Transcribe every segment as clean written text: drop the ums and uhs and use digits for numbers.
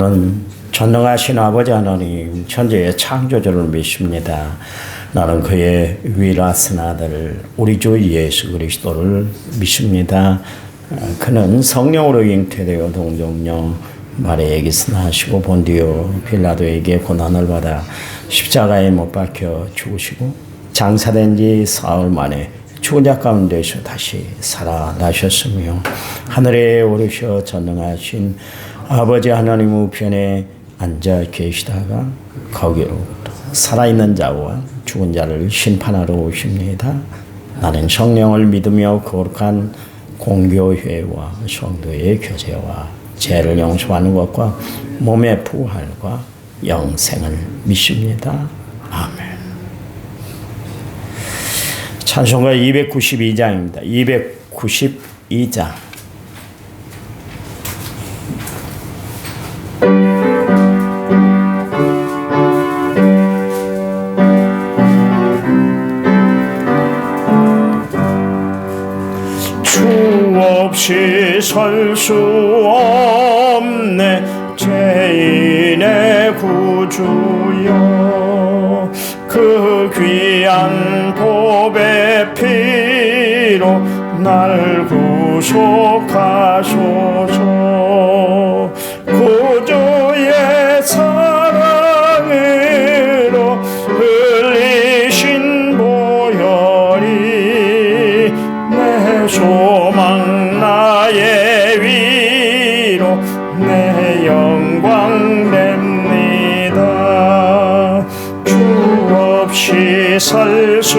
나는 전능하신 아버지 하나님 천지의 창조주를 믿습니다. 나는 그의 위라스 아들 우리 주 예수 그리스도를 믿습니다. 그는 성령으로 잉태되어 동정녀 마리아에게서 나시고 본디오 빌라도에게 고난을 받아 십자가에 못 박혀 죽으시고 장사된 지 사흘 만에 죽은 자 가운데서 다시 살아나셨으며 하늘에 오르셔 전능하신 아버지 하나님 우편에 앉아 계시다가 거기로부터 살아있는 자와 죽은 자를 심판하러 오십니다. 나는 성령을 믿으며 거룩한 공교회와 성도의 교제와 죄를 용서하는 것과 몸의 부활과 영생을 믿습니다. 아멘. 찬송가 292장입니다. 292장. 없이 설 수 없네 죄인의 구주여 그 귀한 보배 피로 날 구속하소서 구주의 사랑으로 흘리신 보혈이 내 소망 나의 위로 내 영광 됩니다. 주 없이 살 수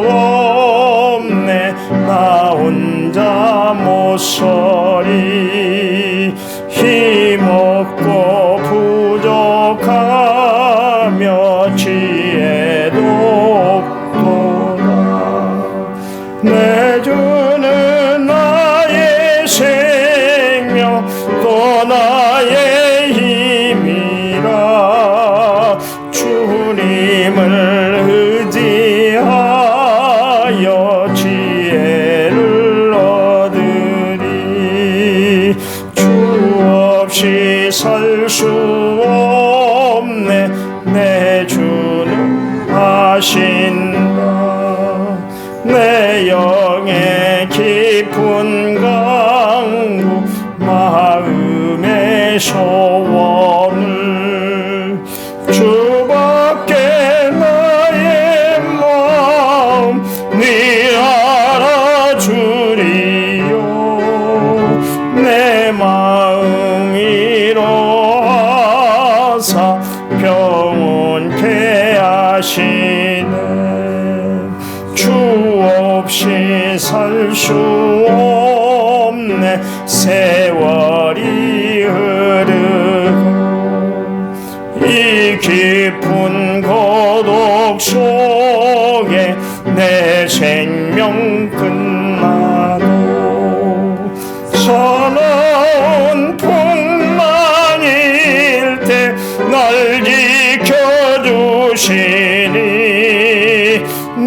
없네 나 혼자 못 서리 힘없고 부족하며 지혜도 없도다. 내 주는 나의 생명 또 나의 힘이라 주님을 의지하여 지혜를 얻으리. 주 없이 살 수 없네 내 주는 하신다. 내 영의 깊은 강구 마음의 소원을 주밖에 나의 마음 네 알아주리요. 내 마음 위로하사 평온케 하시네. 주 없이 살 수 없네 세월이 흐르고 이 깊은 고독 속에 내 생명 끝나도 사나운 풍랑일 때 날 지켜주시니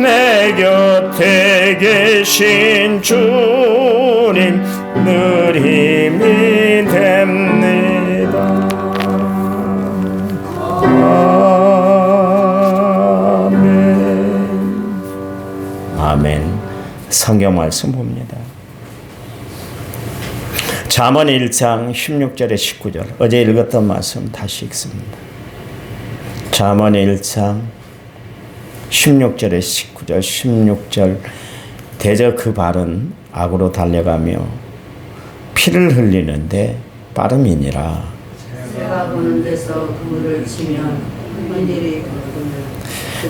내 곁에 계신 주님 늘 힘이 됩니다. 아멘. 아멘. 성경 말씀 봅니다. 잠언 1장 16절에 19절 어제 읽었던 말씀 다시 읽습니다. 잠언 1장 16절에 19절 16절 대저 그 발은 악으로 달려가며 피를 흘리는데 빠름이니라. 새가 보는 데서 그물을 치면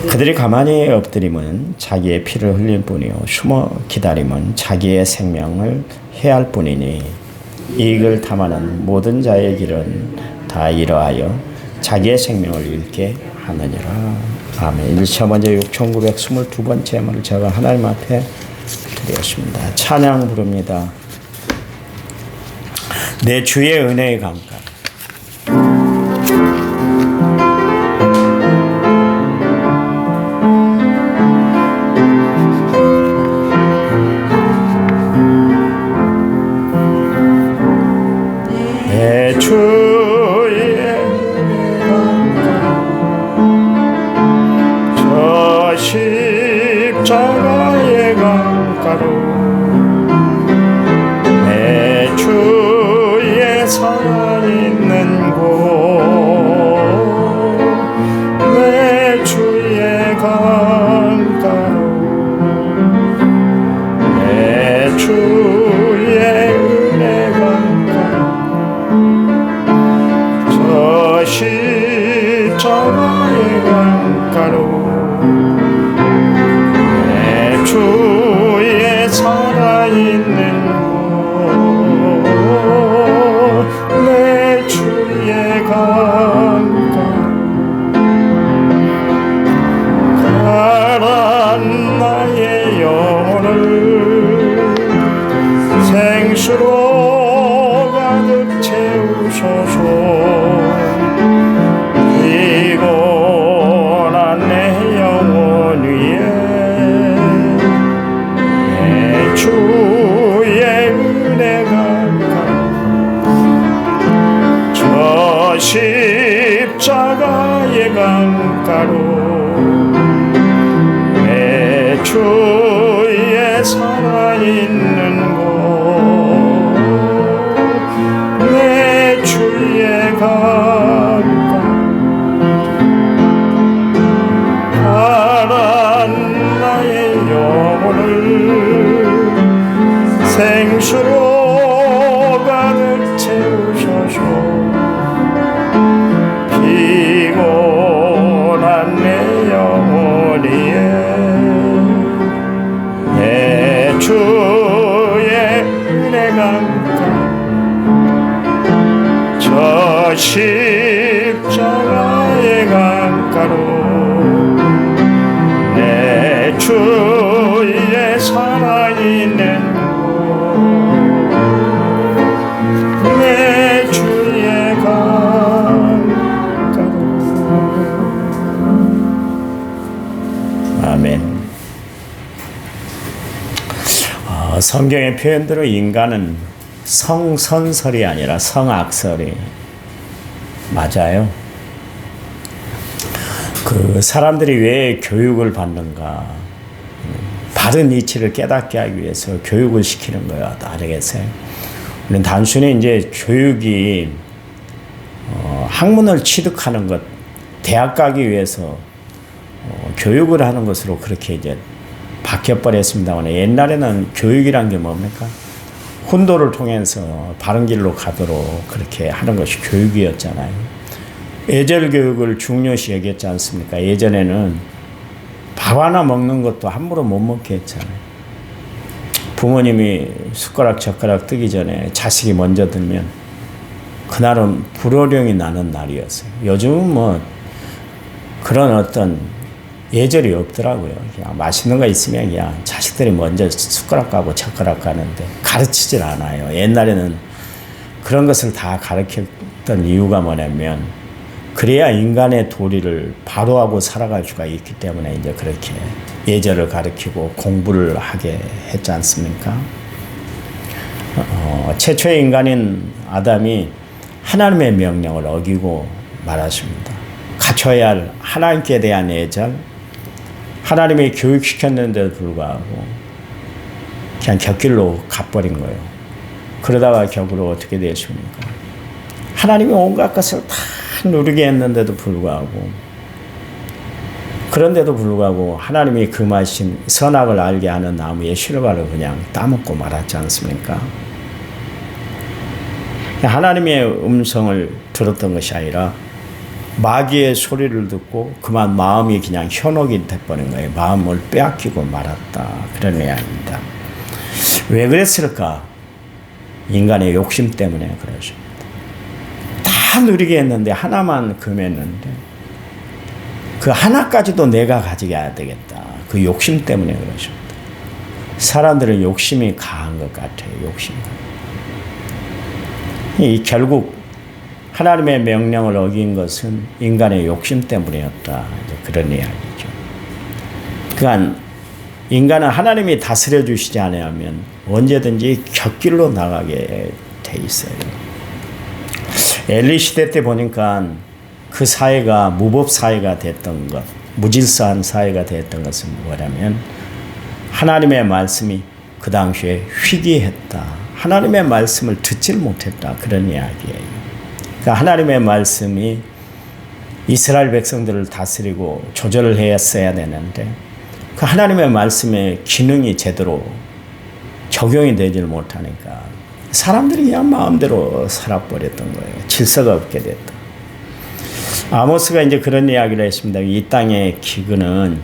그들이 가만히 엎드리면 자기의 피를 흘릴 뿐이요 숨어 기다리면 자기의 생명을 해할 뿐이니 이익을 탐하는 모든 자의 길은 다 이러하여 자기의 생명을 잃게 하느니라. 아멘. 1차 먼저 6922번째 예물을 제가 하나님 앞에 드렸습니다. 찬양 부릅니다. 내 주의 은혜의 강가. 내 주의 십자가의 강가로 내 주의 살아있는 곳 내 주의 강가 가란 나의 영혼을 생수로 가득 채우소서 피곤한 내 영혼 위에 내 주의 은혜가 저 십자가의 강가로 내 주의 살아있는 곳 내 주의 강가 가란 나의 영혼을 생수로 가득 채우소서 피곤한 내 영혼이에 내 주의 은혜 강가 저 십자가의 강가로 내 주의 살아있는 곳 내 주의 강가로 아멘. 성경의 표현대로 인간은 성선설이 아니라 성악설이 맞아요. 그 사람들이 왜 교육을 받는가? 바른 이치를 깨닫게 하기 위해서 교육을 시키는 거야. 알겠어요? 우리는 단순히 이제 교육이 학문을 취득하는 것, 대학 가기 위해서 교육을 하는 것으로 그렇게 이제 바뀌어버렸습니다만 옛날에는 교육이란 게 뭡니까? 훈도를 통해서 바른 길로 가도록 그렇게 하는 것이 교육이었잖아요. 예절 교육을 중요시 여겼지 않습니까? 예전에는 밥 하나 먹는 것도 함부로 못 먹게 했잖아요. 부모님이 숟가락 젓가락 뜨기 전에 자식이 먼저 들면 그날은 불호령이 나는 날이었어요. 요즘은 뭐 그런 어떤 예절이 없더라고요. 그냥 맛있는 거 있으면 그냥 자식들이 먼저 숟가락 가고 젓가락 가는데 가르치질 않아요. 옛날에는 그런 것을 다 가르쳤던 이유가 뭐냐면 그래야 인간의 도리를 바로 하고 살아갈 수가 있기 때문에 이제 그렇게 예절을 가르치고 공부를 하게 했지 않습니까? 최초의 인간인 아담이 하나님의 명령을 어기고 말았습니다. 갖춰야 할 하나님께 대한 예절, 하나님이 교육시켰는데도 불구하고 그냥 곁길로 가버린 거예요. 그러다가 결국으로 어떻게 되었습니까? 하나님이 온갖 것을 다 누리게 했는데도 불구하고 그런데도 불구하고 하나님이 금하신 선악을 알게 하는 나무의 실과를 그냥 따먹고 말았지 않습니까? 하나님의 음성을 들었던 것이 아니라 마귀의 소리를 듣고 그만 마음이 그냥 현혹이 돼버린 거예요. 마음을 빼앗기고 말았다. 그런 이야기입니다. 왜 그랬을까? 인간의 욕심 때문에 그러십니다. 다 누리게 했는데 하나만 금했는데 그 하나까지도 내가 가져가야 되겠다. 그 욕심 때문에 그러십니다. 사람들은 욕심이 강한 것 같아요. 욕심. 결국 하나님의 명령을 어긴 것은 인간의 욕심 때문이었다. 그런 이야기죠. 그러니까 인간은 하나님이 다스려 주시지 않으면 언제든지 곁길로 나가게 돼 있어요. 엘리 시대 때 보니까 그 사회가 무법 사회가 됐던 것, 무질서한 사회가 됐던 것은 뭐냐면 하나님의 말씀이 그 당시에 희귀했다. 하나님의 말씀을 듣질 못했다. 그런 이야기예요. 그러니까 하나님의 말씀이 이스라엘 백성들을 다스리고 조절을 했어야 되는데 그 하나님의 말씀의 기능이 제대로 적용이 되질 못하니까 사람들이 그냥 마음대로 살아버렸던 거예요. 질서가 없게 됐다. 아모스가 이제 그런 이야기를 했습니다. 이 땅의 기근은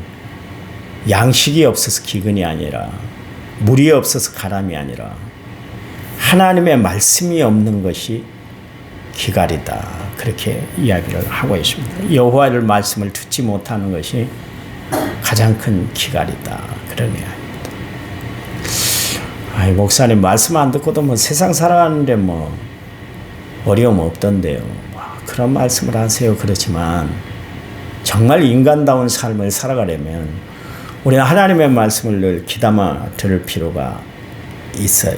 양식이 없어서 기근이 아니라, 물이 없어서 가람이 아니라 하나님의 말씀이 없는 것이 기갈이다. 그렇게 이야기를 하고 있습니다. 여호와의 말씀을 듣지 못하는 것이 가장 큰 기갈이다. 그런 이야기입니다. 아이, 목사님 말씀 안 듣고도 뭐 세상 살아가는데 뭐 어려움 없던데요. 그런 말씀을 하세요. 그렇지만 정말 인간다운 삶을 살아가려면 우리는 하나님의 말씀을 늘 귀담아 들을 필요가 있어요.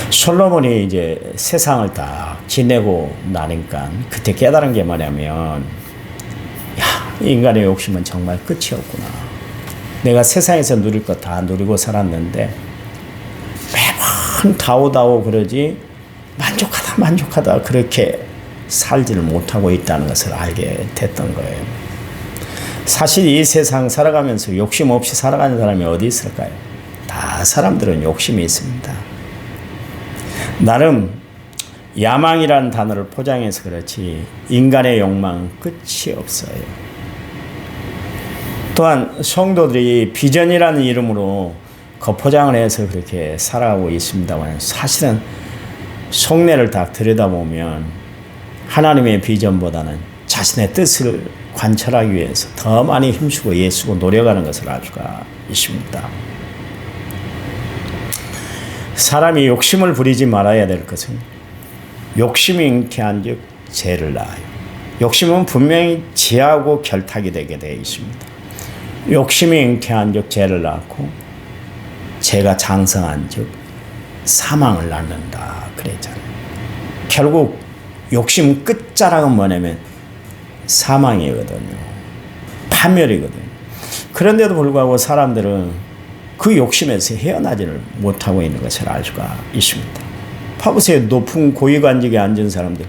솔로몬이 이제 세상을 딱 지내고 나니까 그때 깨달은 게 뭐냐면, 야, 인간의 욕심은 정말 끝이 없구나. 내가 세상에서 누릴 것 다 누리고 살았는데 매번 다오다오 그러지 만족하다 그렇게 살지를 못하고 있다는 것을 알게 됐던 거예요. 사실 이 세상 살아가면서 욕심 없이 살아가는 사람이 어디 있을까요? 다 사람들은 욕심이 있습니다. 나름 야망이라는 단어를 포장해서 그렇지 인간의 욕망은 끝이 없어요. 또한 성도들이 비전이라는 이름으로 겉포장을 해서 그렇게 살아가고 있습니다만, 사실은 속내를 다 들여다보면 하나님의 비전보다는 자신의 뜻을 관철하기 위해서 더 많이 힘쓰고 애쓰고 노력하는 것을 알 수가 있습니다. 사람이 욕심을 부리지 말아야 될 것은 욕심이 잉태한 즉 죄를 낳아요. 욕심은 분명히 죄하고 결탁이 되게 되어 있습니다. 욕심이 잉태한 즉 죄를 낳고 죄가 장성한 즉 사망을 낳는다 그랬잖아요. 결국 욕심 끝자락은 뭐냐면 사망이거든요. 파멸이거든요. 그런데도 불구하고 사람들은 그 욕심에서 헤어나지를 못하고 있는 것을 알 수가 있습니다. 봐보세요. 높은 고위관직에 앉은 사람들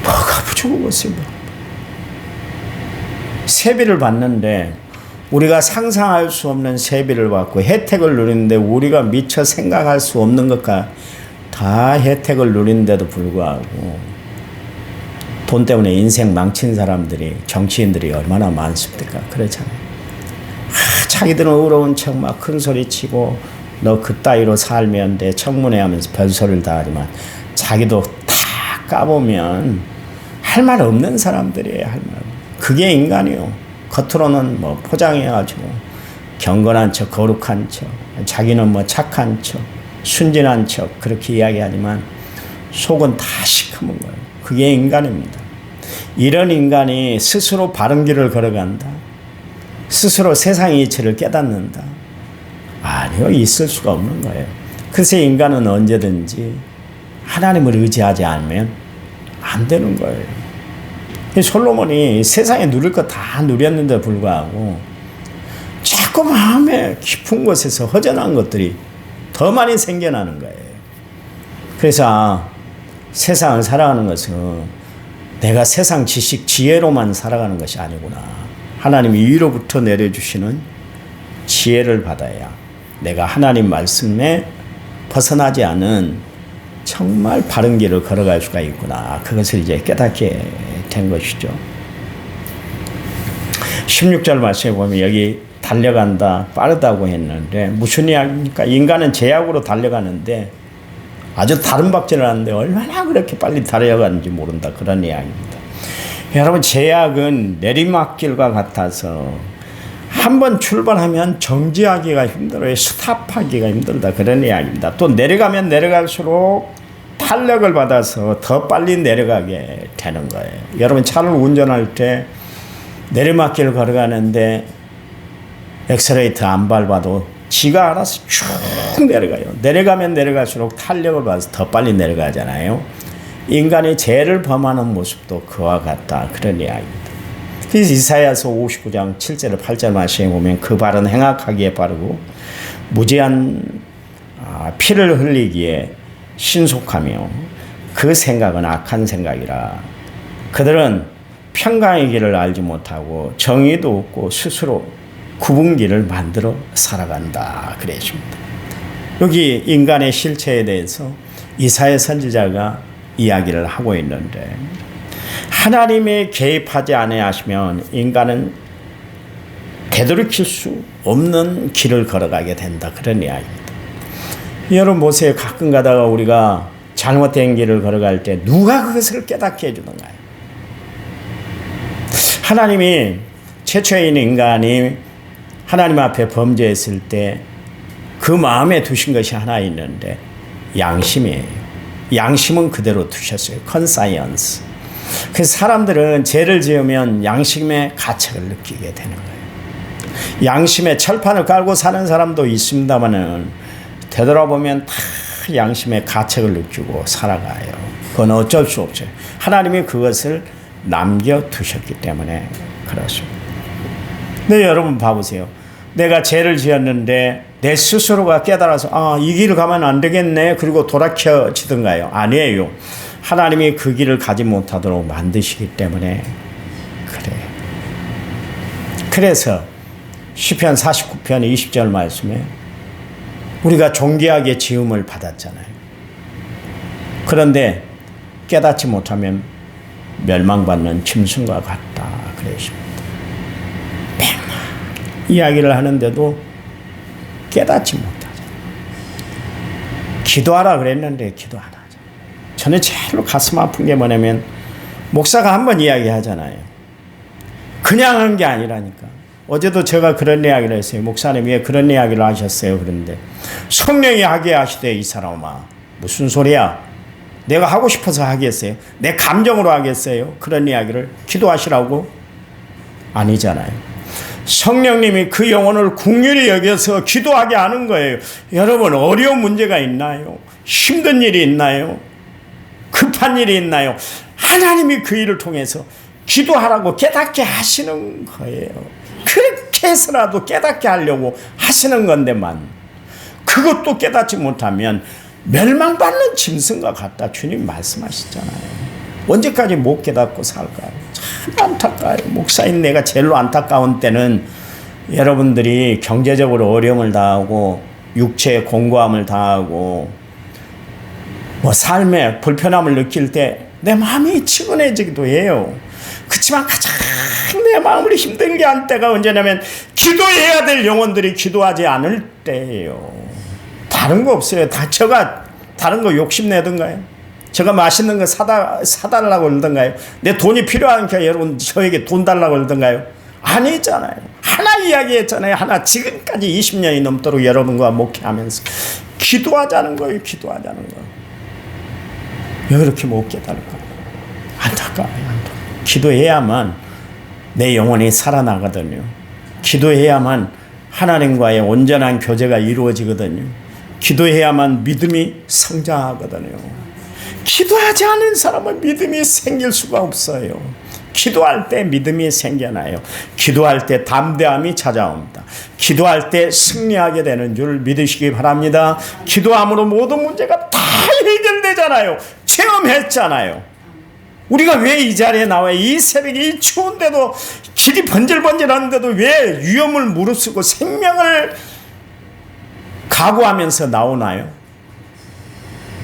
뭐가 부족하겠습니다. 세비를 받는데 우리가 상상할 수 없는 세비를 받고 혜택을 누리는데 우리가 미처 생각할 수 없는 것과 다 혜택을 누리는데도 불구하고 돈 때문에 인생 망친 사람들이, 정치인들이 얼마나 많습니까? 그렇잖아요. 자기들은 의로운 척 막 큰 소리 치고 너 그따위로 살면 돼 청문회 하면서 별소리를 다 하지만 자기도 다 까보면 할 말 없는 사람들이에요. 할 말. 그게 인간이요. 겉으로는 뭐 포장해가지고 경건한 척, 거룩한 척, 자기는 뭐 착한 척, 순진한 척 그렇게 이야기하지만 속은 다 시커먼 거예요. 그게 인간입니다. 이런 인간이 스스로 바른 길을 걸어간다. 스스로 세상의 이치를 깨닫는다. 아니요, 있을 수가 없는 거예요. 그래서 인간은 언제든지 하나님을 의지하지 않으면 안 되는 거예요. 솔로몬이 세상에 누릴 거 다 누렸는데 불구하고 자꾸 마음에 깊은 곳에서 허전한 것들이 더 많이 생겨나는 거예요. 그래서 세상을 살아가는 것은 내가 세상 지식, 지혜로만 살아가는 것이 아니구나. 하나님이 위로부터 내려주시는 지혜를 받아야 내가 하나님 말씀에 벗어나지 않은 정말 바른 길을 걸어갈 수가 있구나. 그것을 이제 깨닫게 된 것이죠. 16절 말씀에 보면 여기 달려간다, 빠르다고 했는데 무슨 이야기입니까? 인간은 제약으로 달려가는데 아주 다른 박질을 하는데 얼마나 그렇게 빨리 달려가는지 모른다. 그런 이야기입니다. 여러분, 제약은 내리막길과 같아서 한번 출발하면 정지하기가 힘들어요. 스탑하기가 힘들다. 그런 이야기입니다. 또 내려가면 내려갈수록 탄력을 받아서 더 빨리 내려가게 되는 거예요. 여러분, 차를 운전할 때 내리막길을 걸어가는데 엑셀레이터 안 밟아도 지가 알아서 쭉 내려가요. 내려가면 내려갈수록 탄력을 받아서 더 빨리 내려가잖아요. 인간이 죄를 범하는 모습도 그와 같다. 그런 이야기입니다. 그래서 이사야서 59장 7절 8절 말씀에 보면 그 발은 행악하기에 빠르고 무지한 피를 흘리기에 신속하며 그 생각은 악한 생각이라. 그들은 평강의 길을 알지 못하고 정의도 없고 스스로 구분길을 만들어 살아간다. 그랬습니다. 여기 인간의 실체에 대해서 이사야 선지자가 이야기를 하고 있는데 하나님이 개입하지 아니하시면 인간은 되돌이킬 수 없는 길을 걸어가게 된다. 그런 이야기입니다. 여러분 보세요. 가끔 가다가 우리가 잘못된 길을 걸어갈 때 누가 그것을 깨닫게 해주는가요? 하나님이 최초인 인간이 하나님 앞에 범죄했을 때 그 마음에 두신 것이 하나 있는데 양심이에요. 양심은 그대로 두셨어요. 컨사이언스. 그래서 사람들은 죄를 지으면 양심의 가책을 느끼게 되는 거예요. 양심의 철판을 깔고 사는 사람도 있습니다만은 되돌아보면 다 양심의 가책을 느끼고 살아가요. 그건 어쩔 수 없어요. 하나님이 그것을 남겨두셨기 때문에 그렇습니다. 근데 여러분 봐보세요. 내가 죄를 지었는데 내 스스로가 깨달아서 이 길을 가면 안 되겠네. 그리고 돌아켜지던가요? 아니에요. 하나님이 그 길을 가지 못하도록 만드시기 때문에 그래요. 그래서 시편 49편 20절 말씀에 우리가 존귀하게 지음을 받았잖아요. 그런데 깨닫지 못하면 멸망받는 짐승과 같다. 그러십니다. 맨날 이야기를 하는데도 깨닫지 못하죠. 기도하라 그랬는데 기도 안 하죠. 저는 제일로 가슴 아픈 게 뭐냐면 목사가 한번 이야기하잖아요. 그냥 한 게 아니라니까. 어제도 제가 그런 이야기를 했어요. 목사님 왜 그런 이야기를 하셨어요? 그런데 성령이 하게 하시되 이 사람아 무슨 소리야? 내가 하고 싶어서 하겠어요? 내 감정으로 하겠어요? 그런 이야기를 기도하시라고? 아니잖아요. 성령님이 그 영혼을 긍휼히 여겨서 기도하게 하는 거예요. 여러분 어려운 문제가 있나요? 힘든 일이 있나요? 급한 일이 있나요? 하나님이 그 일을 통해서 기도하라고 깨닫게 하시는 거예요. 그렇게 해서라도 깨닫게 하려고 하시는 건데만 그것도 깨닫지 못하면 멸망받는 짐승과 같다. 주님 말씀하시잖아요. 언제까지 못 깨닫고 살까요? 참 안타까워요. 목사인 내가 제일로 안타까운 때는 여러분들이 경제적으로 어려움을 당하고 육체의 공고함을 당하고 삶에 불편함을 느낄 때 내 마음이 치근해지기도 해요. 그렇지만 가장 내 마음을 힘들게 한 때가 언제냐면 기도해야 될 영혼들이 기도하지 않을 때예요. 다른 거 없어요. 제가 다른 거 욕심내던가요? 제가 맛있는 거 사달라고 그러던가요? 내 돈이 필요하니까 여러분 저에게 돈 달라고 그러던가요? 아니잖아요. 하나 이야기했잖아요. 하나 지금까지 20년이 넘도록 여러분과 목회하면서 기도하자는 거예요. 기도하자는 거. 왜 그렇게 못 깨달을까? 안타까워요. 기도해야만 내 영혼이 살아나거든요. 기도해야만 하나님과의 온전한 교제가 이루어지거든요. 기도해야만 믿음이 성장하거든요. 기도하지 않은 사람은 믿음이 생길 수가 없어요. 기도할 때 믿음이 생겨나요. 기도할 때 담대함이 찾아옵니다. 기도할 때 승리하게 되는 줄 믿으시기 바랍니다. 기도함으로 모든 문제가 다 해결되잖아요. 체험했잖아요. 우리가 왜 이 자리에 나와요? 이 새벽에 이 추운데도 길이 번질번질하는데도 왜 위험을 무릅쓰고 생명을 각오하면서 나오나요?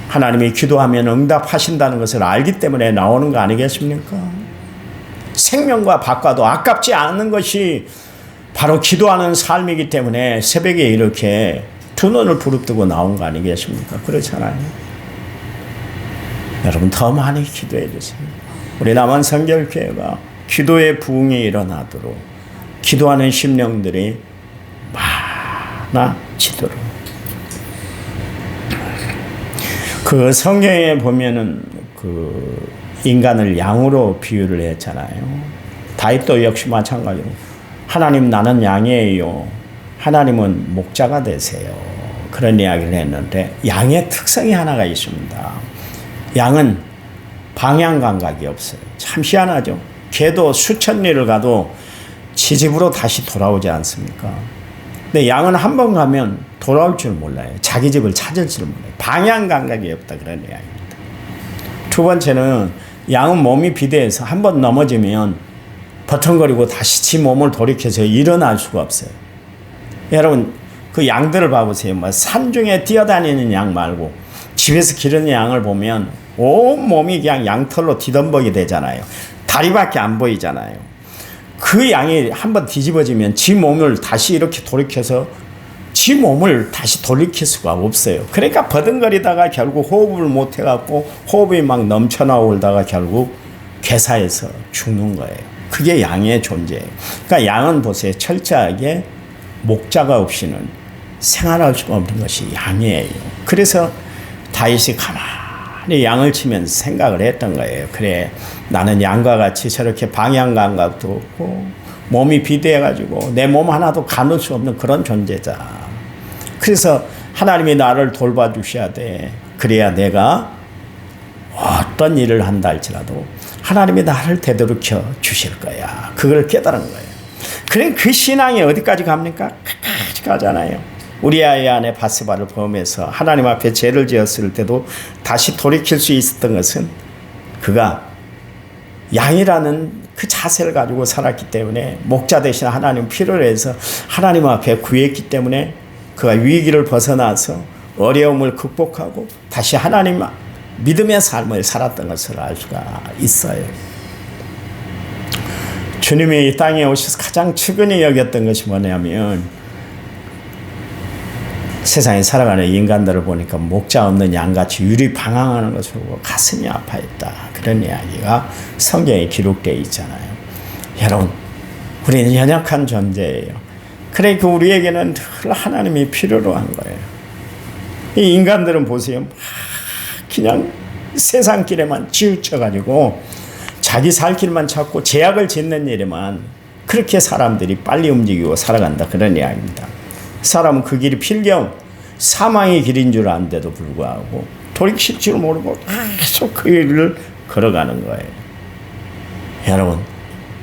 하나님이 기도하면 응답하신다는 것을 알기 때문에 나오는 거 아니겠습니까? 생명과 밥과도 아깝지 않은 것이 바로 기도하는 삶이기 때문에 새벽에 이렇게 두 눈을 부릅뜨고 나온 거 아니겠습니까? 그렇잖아요. 여러분 더 많이 기도해 주세요. 우리 남한 성결교회가 기도의 부흥이 일어나도록 기도하는 심령들이 많아지도록. 그 성경에 보면은 그 인간을 양으로 비유를 했잖아요. 다윗도 역시 마찬가지로 하나님 나는 양이에요. 하나님은 목자가 되세요. 그런 이야기를 했는데 양의 특성이 하나가 있습니다. 양은 방향 감각이 없어요. 참 희한하죠. 개도 수천 리를 가도 지 집으로 다시 돌아오지 않습니까? 근데 양은 한 번 가면 돌아올 줄 몰라요. 자기 집을 찾을 줄 몰라요. 방향 감각이 없다 그런 이야기입니다. 두 번째는 양은 몸이 비대해서 한 번 넘어지면 버튼거리고 다시 지 몸을 돌이켜서 일어날 수가 없어요. 여러분 그 양들을 봐보세요. 뭐 산중에 뛰어다니는 양 말고 집에서 기르는 양을 보면 온 몸이 그냥 양털로 뒤덮먹이 되잖아요. 다리밖에 안 보이잖아요. 그 양이 한번 뒤집어지면 지 몸을 다시 이렇게 돌이켜서 지 몸을 다시 돌이킬 수가 없어요. 그러니까 버둥거리다가 결국 호흡을 못 해갖고 호흡이 막 넘쳐나오다가 결국 괴사해서 죽는 거예요. 그게 양의 존재예요. 그러니까 양은 보세요. 철저하게 목자가 없이는 생활할 수가 없는 것이 양이에요. 그래서 다윗이 가만히 양을 치면서 생각을 했던 거예요. 그래, 나는 양과 같이 저렇게 방향 감각도 없고 몸이 비대해가지고 내 몸 하나도 가눌 수 없는 그런 존재자. 그래서 하나님이 나를 돌봐주셔야 돼. 그래야 내가 어떤 일을 한다 할지라도 하나님이 나를 되돌이켜 주실 거야. 그걸 깨달은 거예요. 그래, 그 신앙이 어디까지 갑니까? 끝까지 가잖아요. 우리아의 아내 바세바를 포함해서 하나님 앞에 죄를 지었을 때도 다시 돌이킬 수 있었던 것은 그가 양이라는 그 자세를 가지고 살았기 때문에, 목자 대신 하나님 필요로 해서 하나님 앞에 구했기 때문에 그가 위기를 벗어나서 어려움을 극복하고 다시 하나님 믿음의 삶을 살았던 것을 알 수가 있어요. 주님이 이 땅에 오셔서 가장 측은히 여겼던 것이 뭐냐면, 세상에 살아가는 인간들을 보니까 목자 없는 양같이 유리방황하는 것을 보고 가슴이 아파했다. 그런 이야기가 성경에 기록되어 있잖아요. 여러분, 우리는 연약한 존재예요. 그러니까 우리에게는 늘 하나님이 필요로 한 거예요. 이 인간들은 보세요. 그냥 세상 길에만 치우쳐가지고 자기 살 길만 찾고 제약을 짓는 일에만 그렇게 사람들이 빨리 움직이고 살아간다. 그런 이야기입니다. 사람은 그 길이 필경 사망의 길인 줄 아는데도 불구하고 돌이킬 줄 모르고 계속 그 길을 걸어가는 거예요. 여러분,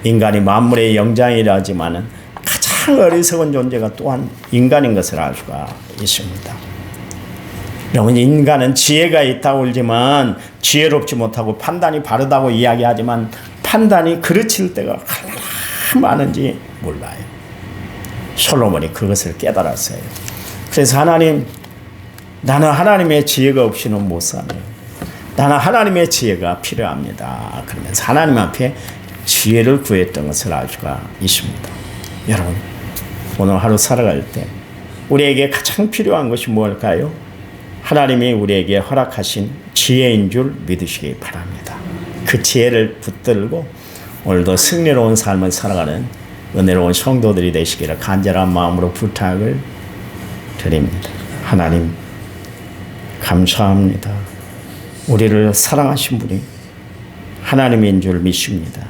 인간이 만물의 영장이라지만은 가장 어리석은 존재가 또한 인간인 것을 알 수가 있습니다. 여러분, 인간은 지혜가 있다고 울지만 지혜롭지 못하고 판단이 바르다고 이야기하지만 판단이 그르칠 때가 얼마나 많은지 몰라요. 솔로몬이 그것을 깨달았어요. 그래서 하나님, 나는 하나님의 지혜가 없이는 못 사네요. 나는 하나님의 지혜가 필요합니다. 그러면서 하나님 앞에 지혜를 구했던 것을 알 수가 있습니다. 여러분, 오늘 하루 살아갈 때 우리에게 가장 필요한 것이 무엇일까요? 하나님이 우리에게 허락하신 지혜인 줄 믿으시기 바랍니다. 그 지혜를 붙들고 오늘도 승리로운 삶을 살아가는 은혜로운 성도들이 되시기를 간절한 마음으로 부탁을 드립니다. 하나님, 감사합니다. 우리를 사랑하신 분이 하나님인 줄 믿습니다.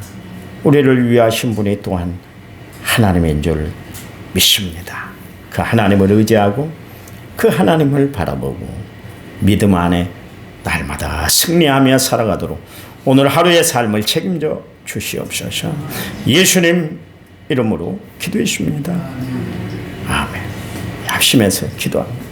우리를 위하신 분이 또한 하나님인 줄 믿습니다. 그 하나님을 의지하고 그 하나님을 바라보고 믿음 안에 날마다 승리하며 살아가도록 오늘 하루의 삶을 책임져 주시옵소서. 예수님 이름으로 기도했습니다. 아멘. 합심해서 기도합니다.